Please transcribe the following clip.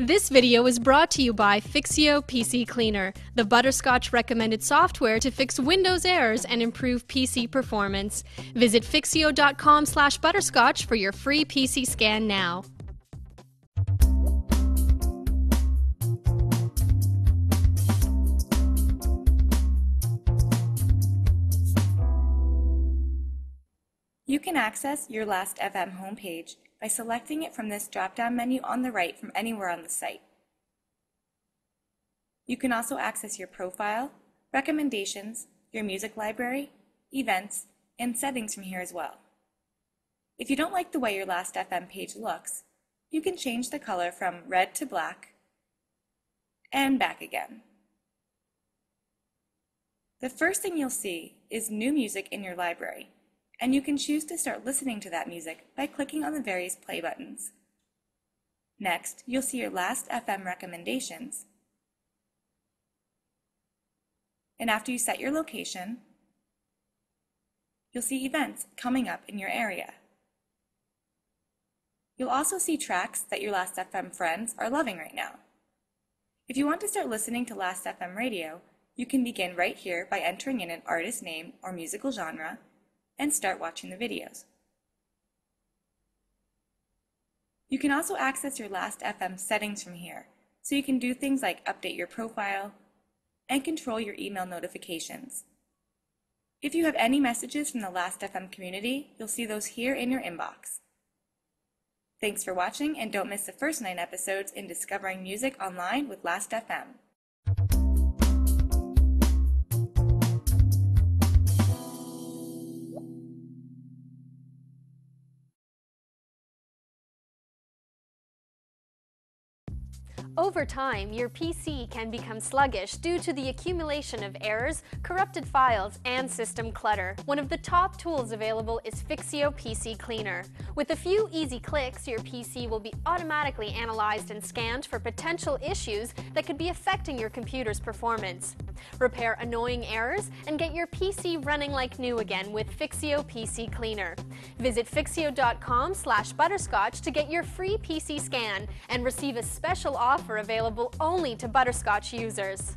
This video is brought to you by Fixy OPC Cleaner, the Butterscotch recommended software to fix Windows errors and improve PC performance. Visit fixio.com/butterscotch for your free PC scan now. You can access your Lastfm homepage by selecting it from this drop-down menu on the right from anywhere on the site. You can also access your profile, recommendations, your music library, events, and settings from here as well. If you don't like the way your Lastfm page looks, you can change the color from red to black and back again. The first thing you'll see is new music in your library, and you can choose to start listening to that music by clicking on the various play buttons. Next, you'll see your Lastfm recommendations. And after you set your location, you'll see events coming up in your area. You'll also see tracks that your Lastfm friends are loving right now. If you want to start listening to Lastfm radio, you can begin right here by entering in an artist name or musical genre and start watching the videos. You can also access your Lastfm settings from here, so you can do things like update your profile and control your email notifications. If you have any messages from the Lastfm community, you'll see those here in your inbox. Thanks for watching, and don't miss the first 9 episodes in discovering music online with Lastfm. Over time, your PC can become sluggish due to the accumulation of errors, corrupted files, and system clutter. One of the top tools available is Fixy OPC Cleaner. With a few easy clicks, your PC will be automatically analyzed and scanned for potential issues that could be affecting your computer's performance. Repair annoying errors and get your PC running like new again with Fixy OPC Cleaner. Visit fixio.com/butterscotch to get your free PC scan and receive a special offer available only to Butterscotch users.